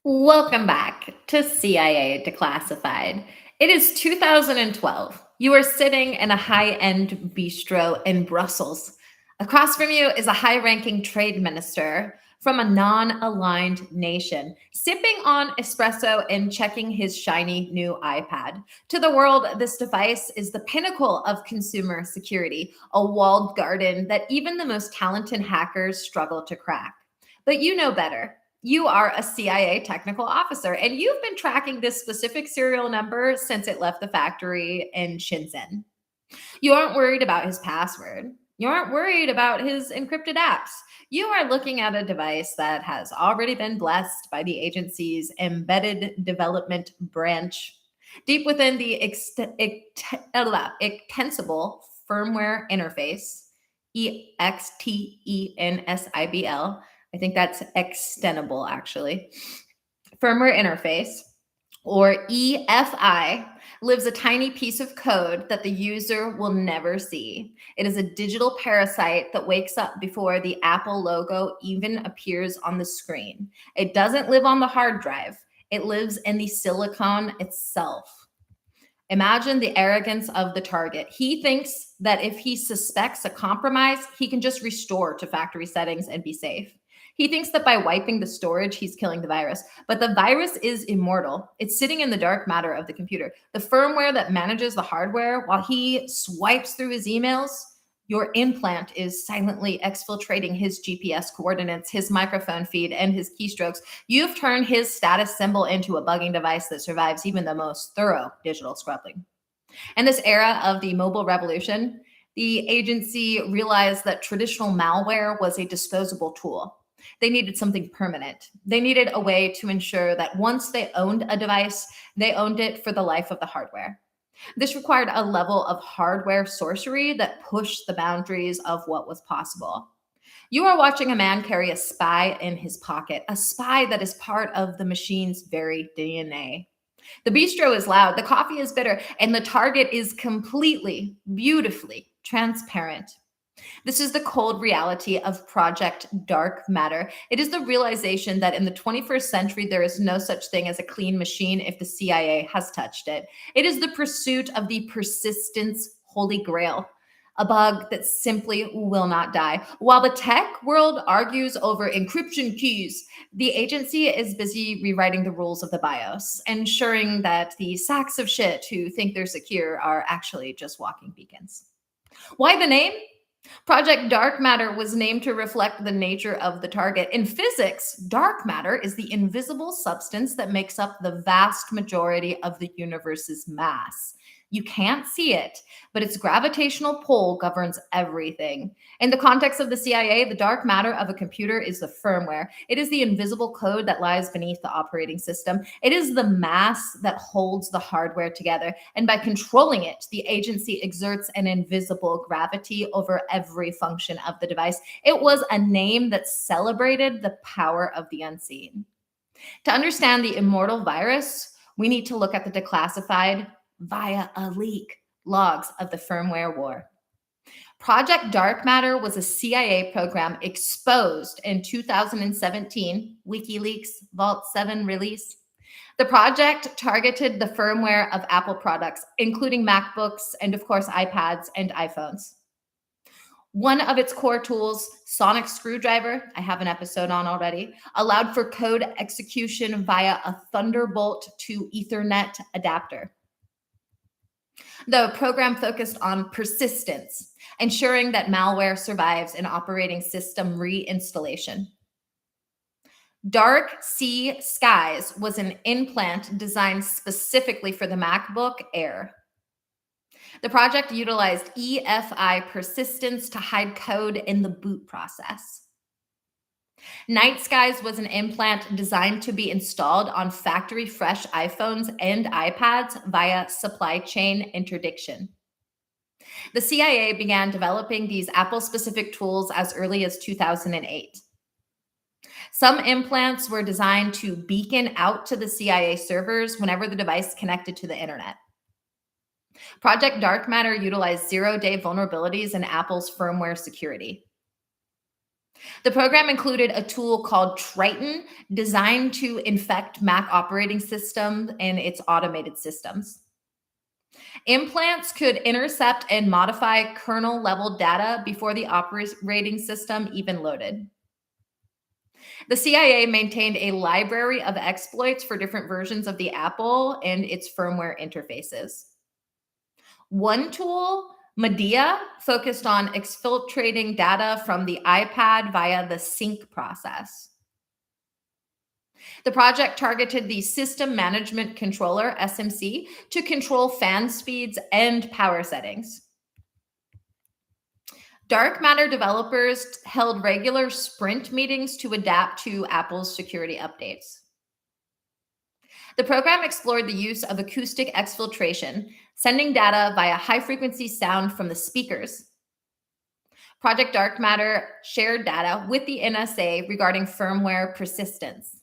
Welcome back to CIA Declassified. It is 2012. You are sitting in a high end bistro in Brussels. Across from you is a high ranking trade minister from a non aligned nation, sipping on espresso and checking his shiny new iPad. To the world, this device is the pinnacle of consumer security, a walled garden that even the most talented hackers struggle to crack. But you know better. You are a CIA technical officer, and you've been tracking this specific serial number since it left the factory in Shenzhen. You aren't worried about his password. You aren't worried about his encrypted apps. You are looking at a device that has already been blessed by the agency's embedded development branch. Deep within the extensible firmware interface, EXTENSIBL, I think that's extendable actually. Firmware interface, or EFI, lives a tiny piece of code that the user will never see. It is a digital parasite that wakes up before the Apple logo even appears on the screen. It doesn't live on the hard drive, it lives in the silicon itself. Imagine the arrogance of the target. He thinks that if he suspects a compromise, he can just restore to factory settings and be safe. He thinks that by wiping the storage, he's killing the virus. But the virus is immortal. It's sitting in the dark matter of the computer. The firmware that manages the hardware while he swipes through his emails, your implant is silently exfiltrating his GPS coordinates, his microphone feed, and his keystrokes. You've turned his status symbol into a bugging device that survives even the most thorough digital scrubbing. In this era of the mobile revolution, the agency realized that traditional malware was a disposable tool. They needed something permanent. They needed a way to ensure that once they owned a device, they owned it for the life of the hardware. This required a level of hardware sorcery that pushed the boundaries of what was possible. You are watching a man carry a spy in his pocket, a spy that is part of the machine's very DNA. The bistro is loud, the coffee is bitter, and the target is completely, beautifully transparent. This is the cold reality of Project Dark Matter. It is the realization that in the 21st century, there is no such thing as a clean machine if the CIA has touched it. It is the pursuit of the persistence holy grail, a bug that simply will not die. While the tech world argues over encryption keys, the agency is busy rewriting the rules of the BIOS, ensuring that the sacks of shit who think they're secure are actually just walking beacons. Why the name? Project Dark Matter was named to reflect the nature of the target. In physics, dark matter is the invisible substance that makes up the vast majority of the universe's mass. You can't see it, but its gravitational pull governs everything. In the context of the CIA, the dark matter of a computer is the firmware. It is the invisible code that lies beneath the operating system. It is the mass that holds the hardware together. And by controlling it, the agency exerts an invisible gravity over every function of the device. It was a name that celebrated the power of the unseen. To understand the Immortal virus, we need to look at the declassified via a leak logs of the firmware war. Project Dark Matter was a CIA program exposed in 2017, WikiLeaks Vault 7 release. The project targeted the firmware of Apple products, including MacBooks and, of course, iPads and iPhones. One of its core tools, Sonic Screwdriver, I have an episode on already, allowed for code execution via a Thunderbolt to Ethernet adapter. The program focused on persistence, ensuring that malware survives an operating system reinstallation. Dark Sea Skies was an implant designed specifically for the MacBook Air. The project utilized EFI persistence to hide code in the boot process. Night Skies was an implant designed to be installed on factory fresh iPhones and iPads via supply chain interdiction. The CIA began developing these Apple specific tools as early as 2008. Some implants were designed to beacon out to the CIA servers whenever the device connected to the internet. Project Dark Matter utilized zero-day vulnerabilities in Apple's firmware security. The program included a tool called Triton, designed to infect Mac operating system and its automated systems. Implants could intercept and modify kernel level data before the operating system even loaded. The CIA maintained a library of exploits for different versions of the Apple and its firmware interfaces. One tool, Medea, focused on exfiltrating data from the iPad via the sync process. The project targeted the System Management Controller, SMC, to control fan speeds and power settings. Dark matter developers held regular sprint meetings to adapt to Apple's security updates. The program explored the use of acoustic exfiltration, sending data via high-frequency sound from the speakers. Project Dark Matter shared data with the NSA regarding firmware persistence.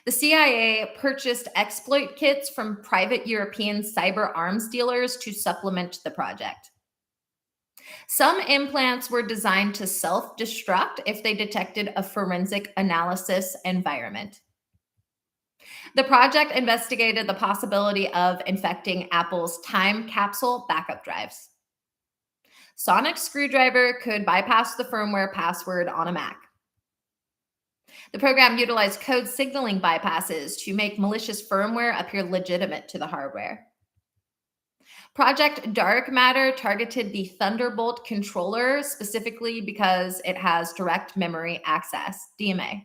The CIA purchased exploit kits from private European cyber arms dealers to supplement the project. Some implants were designed to self-destruct if they detected a forensic analysis environment. The project investigated the possibility of infecting Apple's time capsule backup drives. Sonic screwdriver could bypass the firmware password on a Mac. The program utilized code signaling bypasses to make malicious firmware appear legitimate to the hardware. Project Dark Matter targeted the Thunderbolt controller specifically because it has direct memory access, DMA.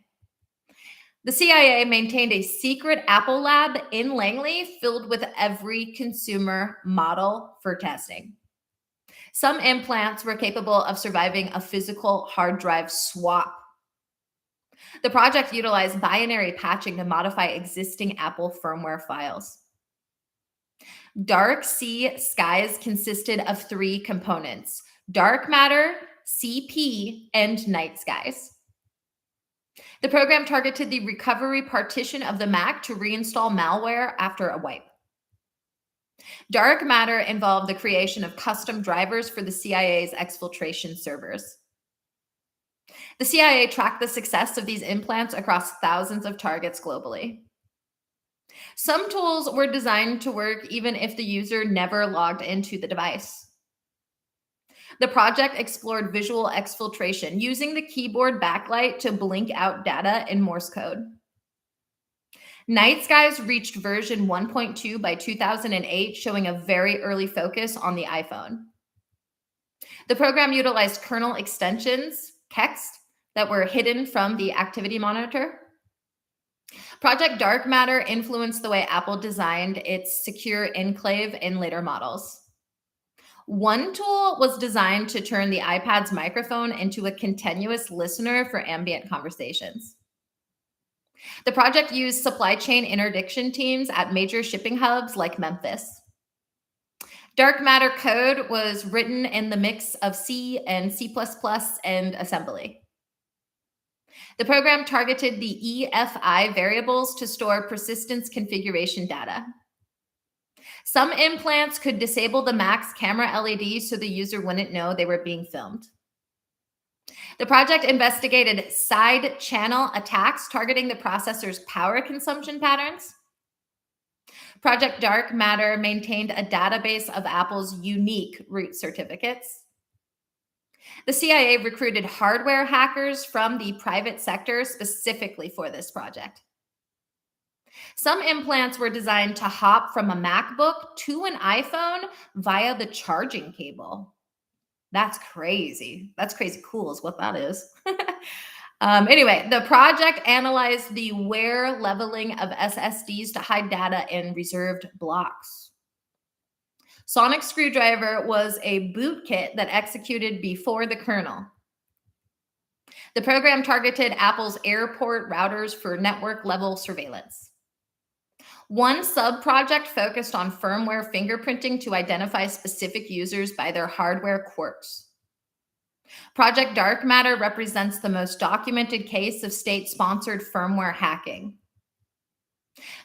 The CIA maintained a secret Apple lab in Langley filled with every consumer model for testing. Some implants were capable of surviving a physical hard drive swap. The project utilized binary patching to modify existing Apple firmware files. Dark Sea Skies consisted of three components: dark matter, CP, and night skies. The program targeted the recovery partition of the Mac to reinstall malware after a wipe. Dark matter involved the creation of custom drivers for the CIA's exfiltration servers. The CIA tracked the success of these implants across thousands of targets globally. Some tools were designed to work even if the user never logged into the device. The project explored visual exfiltration using the keyboard backlight to blink out data in Morse code. Night Skies reached version 1.2 by 2008, showing a very early focus on the iPhone. The program utilized kernel extensions, KEX, that were hidden from the activity monitor. Project Dark Matter influenced the way Apple designed its secure enclave in later models. One tool was designed to turn the iPad's microphone into a continuous listener for ambient conversations. The project used supply chain interdiction teams at major shipping hubs like Memphis. Dark matter code was written in the mix of C and C++ and assembly. The program targeted the EFI variables to store persistence configuration data. Some implants could disable the Mac's camera LED so the user wouldn't know they were being filmed. The project investigated side channel attacks targeting the processor's power consumption patterns. Project Dark Matter maintained a database of Apple's unique root certificates. The CIA recruited hardware hackers from the private sector specifically for this project. Some implants were designed to hop from a MacBook to an iPhone via the charging cable. That's crazy. That's crazy cool is what that is. Anyway, the project analyzed the wear leveling of SSDs to hide data in reserved blocks. Sonic Screwdriver was a boot kit that executed before the kernel. The program targeted Apple's airport routers for network-level surveillance. One sub-project focused on firmware fingerprinting to identify specific users by their hardware quirks. Project Dark Matter represents the most documented case of state-sponsored firmware hacking.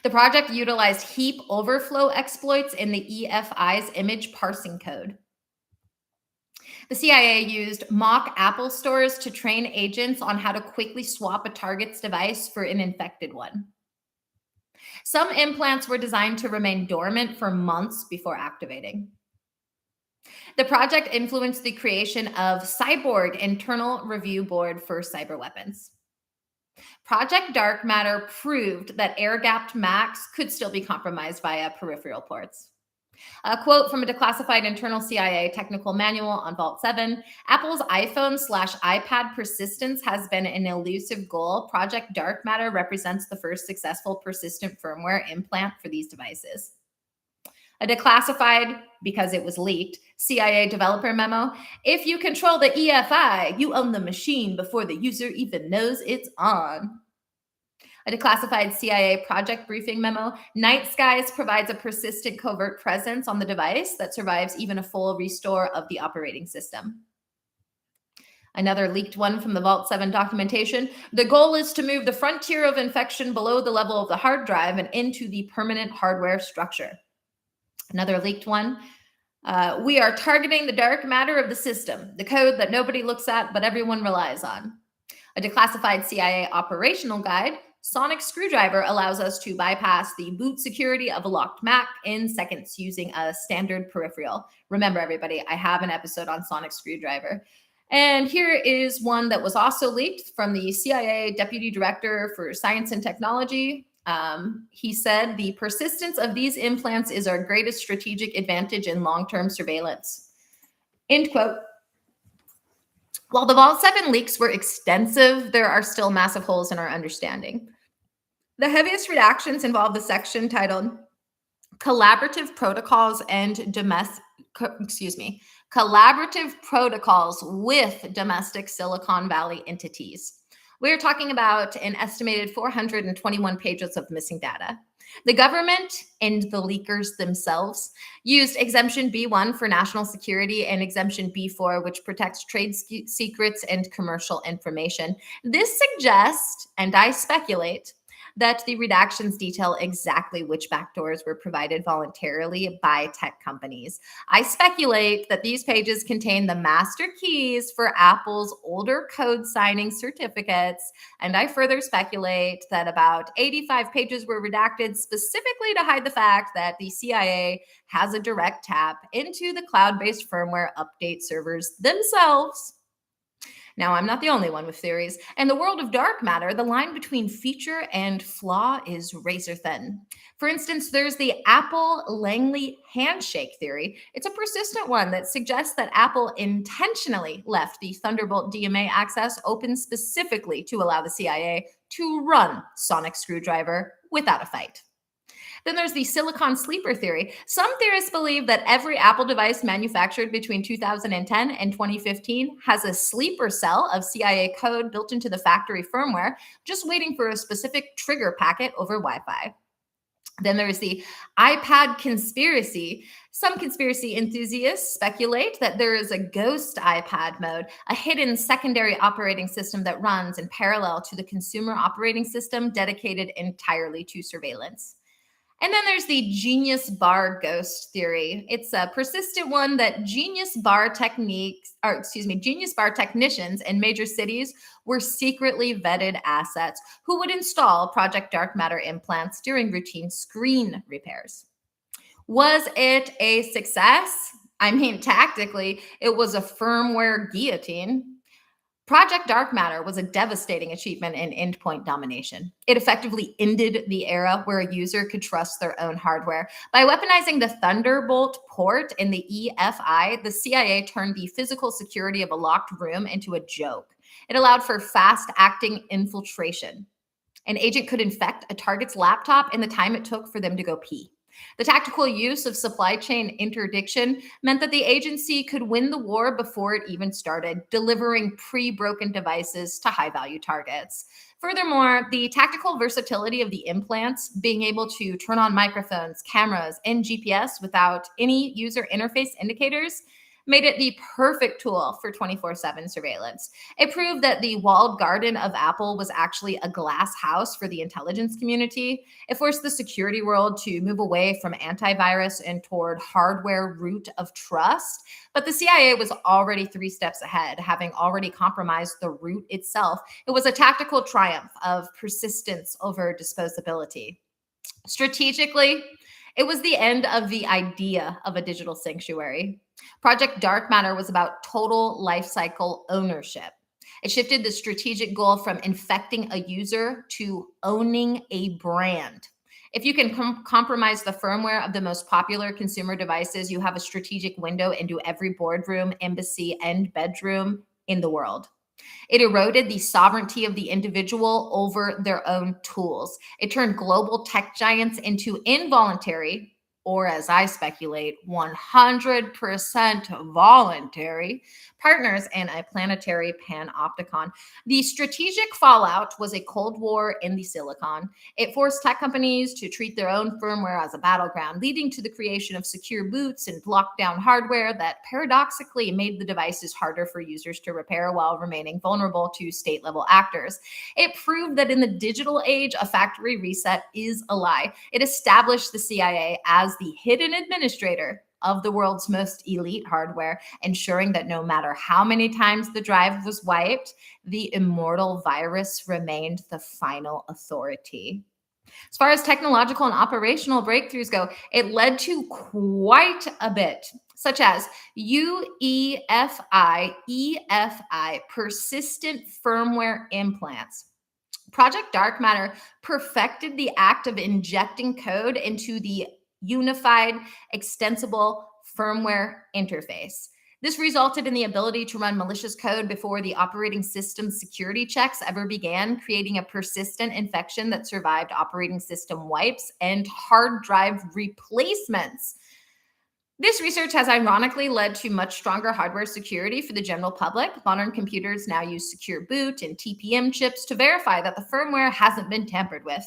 The project utilized heap overflow exploits in the EFI's image parsing code. The CIA used mock Apple stores to train agents on how to quickly swap a target's device for an infected one. Some implants were designed to remain dormant for months before activating. The project influenced the creation of Cyborg Internal Review Board for Cyber Weapons. Project Dark Matter proved that air-gapped Macs could still be compromised via peripheral ports. A quote from a declassified internal CIA technical manual on Vault 7, Apple's iPhone/iPad persistence has been an elusive goal. Project Dark Matter represents the first successful persistent firmware implant for these devices. A declassified, because it was leaked, CIA developer memo. If you control the EFI, you own the machine before the user even knows it's on. A declassified CIA project briefing memo. Night Skies provides a persistent covert presence on the device that survives even a full restore of the operating system. Another leaked one from the Vault 7 documentation. The goal is to move the frontier of infection below the level of the hard drive and into the permanent hardware structure. Another leaked one. We are targeting the dark matter of the system, the code that nobody looks at but everyone relies on. A declassified CIA operational guide. Sonic screwdriver allows us to bypass the boot security of a locked Mac in seconds using a standard peripheral. Remember, everybody, I have an episode on sonic screwdriver. And here is one that was also leaked from the CIA Deputy Director for Science and Technology. He said, the persistence of these implants is our greatest strategic advantage in long-term surveillance. End quote. While the Vault 7 leaks were extensive, there are still massive holes in our understanding. The heaviest redactions involve the section titled Collaborative Protocols Collaborative Protocols with Domestic Silicon Valley Entities. We're talking about an estimated 421 pages of missing data. The government and the leakers themselves used Exemption B1 for national security and Exemption B4, which protects trade secrets and commercial information. This suggests, and I speculate, that the redactions detail exactly which backdoors were provided voluntarily by tech companies. I speculate that these pages contain the master keys for Apple's older code signing certificates, and I further speculate that about 85 pages were redacted specifically to hide the fact that the CIA has a direct tap into the cloud-based firmware update servers themselves. Now, I'm not the only one with theories. In the world of dark matter, the line between feature and flaw is razor thin. For instance, there's the Apple-Langley handshake theory. It's a persistent one that suggests that Apple intentionally left the Thunderbolt DMA access open specifically to allow the CIA to run sonic screwdriver without a fight. Then there's the silicon sleeper theory. Some theorists believe that every Apple device manufactured between 2010 and 2015 has a sleeper cell of CIA code built into the factory firmware, just waiting for a specific trigger packet over Wi-Fi. Then there's the iPad conspiracy. Some conspiracy enthusiasts speculate that there is a ghost iPad mode, a hidden secondary operating system that runs in parallel to the consumer operating system dedicated entirely to surveillance. And then there's the genius bar ghost theory. It's a persistent one that genius bar technicians in major cities were secretly vetted assets who would install Project Dark Matter implants during routine screen repairs. Was it a success? I mean, tactically, it was a firmware guillotine. Project Dark Matter was a devastating achievement in endpoint domination. It effectively ended the era where a user could trust their own hardware. By weaponizing the Thunderbolt port in the EFI, the CIA turned the physical security of a locked room into a joke. It allowed for fast-acting infiltration. An agent could infect a target's laptop in the time it took for them to go pee. The tactical use of supply chain interdiction meant that the agency could win the war before it even started, delivering pre-broken devices to high-value targets. Furthermore, the tactical versatility of the implants, being able to turn on microphones, cameras, and GPS without any user interface indicators, made it the perfect tool for 24/7 surveillance. It proved that the walled garden of Apple was actually a glass house for the intelligence community. It forced the security world to move away from antivirus and toward hardware root of trust. But the CIA was already 3 steps ahead, having already compromised the root itself. It was a tactical triumph of persistence over disposability. Strategically, it was the end of the idea of a digital sanctuary. Project Dark Matter was about total lifecycle ownership. It shifted the strategic goal from infecting a user to owning a brand. If you can compromise the firmware of the most popular consumer devices, you have a strategic window into every boardroom, embassy, and bedroom in the world. It eroded the sovereignty of the individual over their own tools. It turned global tech giants into involuntary, or as I speculate, 100% voluntary partners in a planetary panopticon. The strategic fallout was a Cold War in the Silicon. It forced tech companies to treat their own firmware as a battleground, leading to the creation of secure boots and lockdown hardware that paradoxically made the devices harder for users to repair while remaining vulnerable to state-level actors. It proved that in the digital age, a factory reset is a lie. It established the CIA as the hidden administrator of the world's most elite hardware, ensuring that no matter how many times the drive was wiped, the Immortal virus remained the final authority. As far as technological and operational breakthroughs go, it led to quite a bit, such as EFI, persistent firmware implants. Project Dark Matter perfected the act of injecting code into the unified, extensible firmware interface. This resulted in the ability to run malicious code before the operating system security checks ever began, creating a persistent infection that survived operating system wipes and hard drive replacements. This research has ironically led to much stronger hardware security for the general public. Modern computers now use secure boot and TPM chips to verify that the firmware hasn't been tampered with.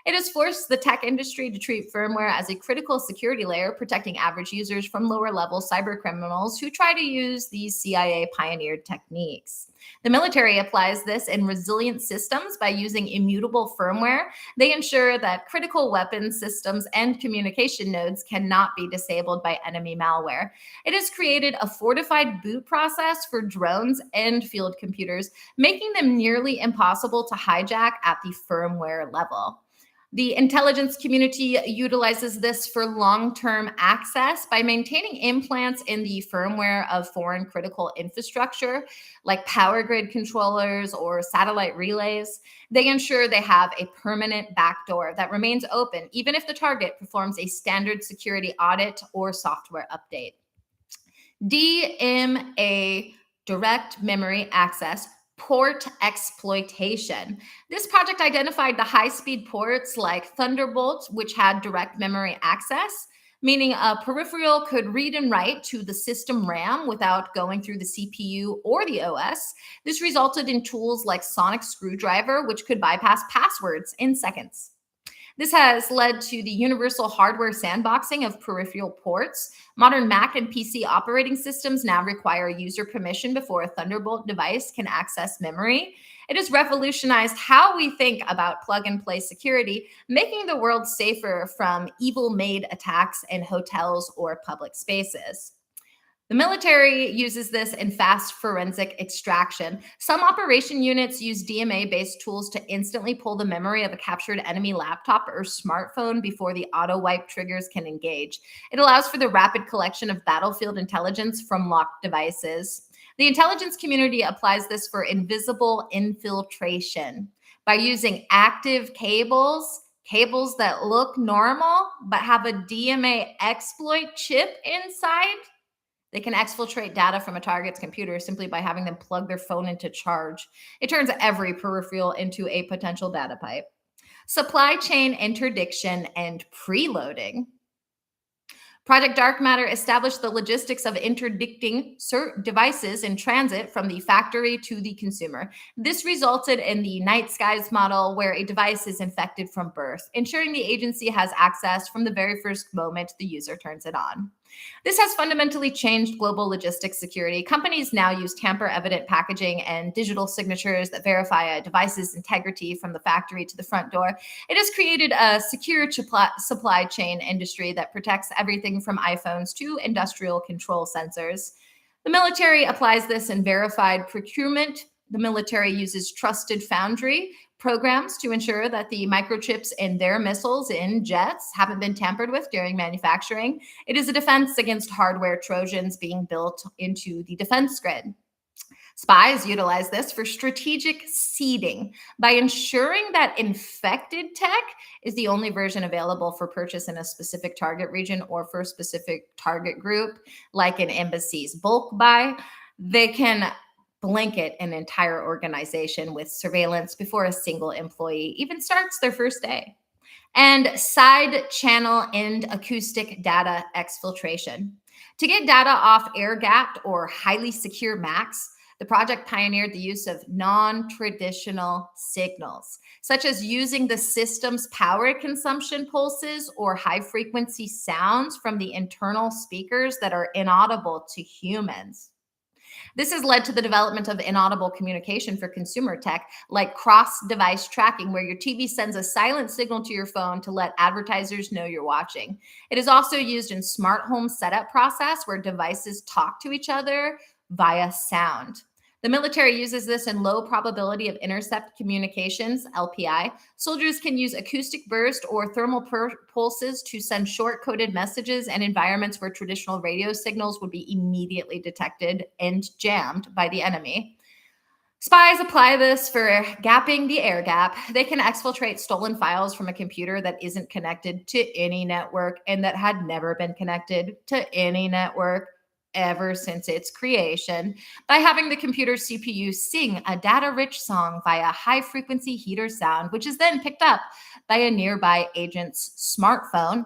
It has forced the tech industry to treat firmware as a critical security layer, protecting average users from lower-level cyber criminals who try to use these CIA-pioneered techniques. The military applies this in resilient systems by using immutable firmware. They ensure that critical weapon systems and communication nodes cannot be disabled by enemy malware. It has created a fortified boot process for drones and field computers, making them nearly impossible to hijack at the firmware level. The intelligence community utilizes this for long-term access by maintaining implants in the firmware of foreign critical infrastructure, like power grid controllers or satellite relays. They ensure they have a permanent backdoor that remains open, even if the target performs a standard security audit or software update. DMA, direct memory access, port exploitation. This project identified the high-speed ports like Thunderbolt, which had direct memory access, meaning a peripheral could read and write to the system RAM without going through the CPU or the OS. This resulted in tools like Sonic Screwdriver, which could bypass passwords in seconds. This has led to the universal hardware sandboxing of peripheral ports. Modern Mac and PC operating systems now require user permission before a Thunderbolt device can access memory. It has revolutionized how we think about plug-and-play security, making the world safer from evil-made attacks in hotels or public spaces. The military uses this in fast forensic extraction. Some operation units use DMA-based tools to instantly pull the memory of a captured enemy laptop or smartphone before the auto-wipe triggers can engage. It allows for the rapid collection of battlefield intelligence from locked devices. The intelligence community applies this for invisible infiltration by using active cables that look normal but have a DMA exploit chip inside. They can exfiltrate data from a target's computer simply by having them plug their phone into charge. It turns every peripheral into a potential data pipe. Supply chain interdiction and preloading. Project Dark Matter established the logistics of interdicting certain devices in transit from the factory to the consumer. This resulted in the night skies model, where a device is infected from birth, ensuring the agency has access from the very first moment the user turns it on. This has fundamentally changed global logistics security. Companies now use tamper-evident packaging and digital signatures that verify a device's integrity from the factory to the front door. It has created a secure supply chain industry that protects everything from iPhones to industrial control sensors. The military applies this in verified procurement. The military uses trusted foundry programs to ensure that the microchips in their missiles in jets haven't been tampered with during manufacturing. It is a defense against hardware Trojans being built into the defense grid. Spies utilize this for strategic seeding by ensuring that infected tech is the only version available for purchase in a specific target region or for a specific target group, like an embassy's bulk buy. They can blanket an entire organization with surveillance before a single employee even starts their first day. And side channel and acoustic data exfiltration. To get data off air-gapped or highly secure Macs, the project pioneered the use of non-traditional signals, such as using the system's power consumption pulses or high-frequency sounds from the internal speakers that are inaudible to humans. This has led to the development of inaudible communication for consumer tech, like cross-device tracking, where your TV sends a silent signal to your phone to let advertisers know you're watching. It is also used in smart home setup process, where devices talk to each other via sound. The military uses this in low probability of intercept communications, LPI. Soldiers can use acoustic burst or thermal pulses to send short-coded messages in environments where traditional radio signals would be immediately detected and jammed by the enemy. Spies apply this for gapping the air gap. They can exfiltrate stolen files from a computer that isn't connected to any network and that had never been connected to any network ever since its creation by having the computer's CPU sing a data-rich song via high-frequency heater sound, which is then picked up by a nearby agent's smartphone.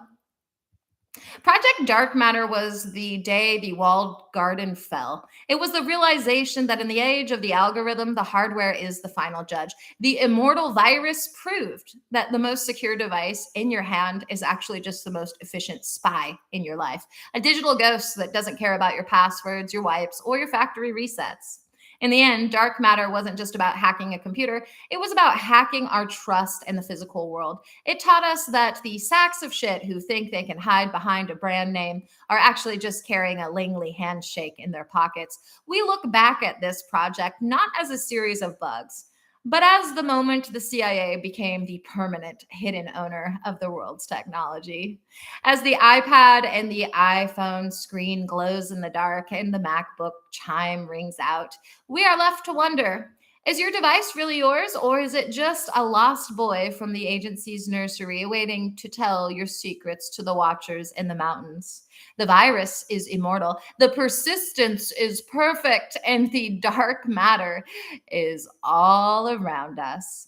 Project Dark Matter was the day the walled garden fell. It was the realization that in the age of the algorithm, the hardware is the final judge. The Immortal virus proved that the most secure device in your hand is actually just the most efficient spy in your life. A digital ghost that doesn't care about your passwords, your wipes, or your factory resets. In the end, dark matter wasn't just about hacking a computer. It was about hacking our trust in the physical world. It taught us that the sacks of shit who think they can hide behind a brand name are actually just carrying a Langley handshake in their pockets. We look back at this project not as a series of bugs, but as the moment the CIA became the permanent hidden owner of the world's technology. As the iPad and the iPhone screen glows in the dark and the MacBook chime rings out, we are left to wonder, is your device really yours, or is it just a lost boy from the agency's nursery waiting to tell your secrets to the watchers in the mountains? The virus is immortal, the persistence is perfect, and the dark matter is all around us.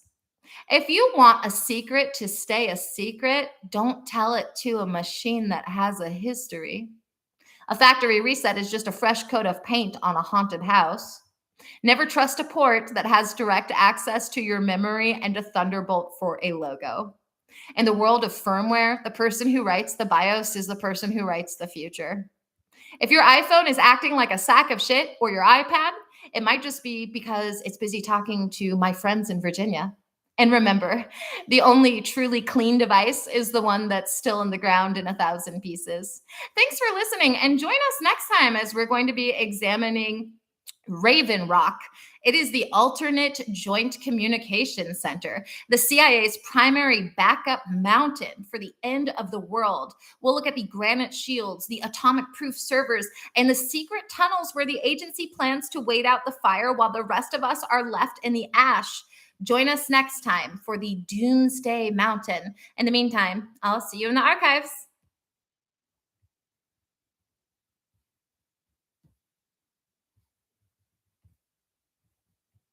If you want a secret to stay a secret, don't tell it to a machine that has a history. A factory reset is just a fresh coat of paint on a haunted house. Never trust a port that has direct access to your memory and a Thunderbolt for a logo. In the world of firmware, the person who writes the BIOS is the person who writes the future. If your iPhone is acting like a sack of shit, or your iPad, it might just be because it's busy talking to my friends in Virginia. And remember, the only truly clean device is the one that's still in the ground in 1,000 pieces. Thanks for listening, and join us next time as we're going to be examining Raven Rock. It is the alternate joint communication center, the CIA's primary backup mountain for the end of the world. We'll look at the granite shields, the atomic-proof servers, and the secret tunnels where the agency plans to wait out the fire while the rest of us are left in the ash. Join us next time for the Doomsday Mountain. In the meantime, I'll see you in the archives.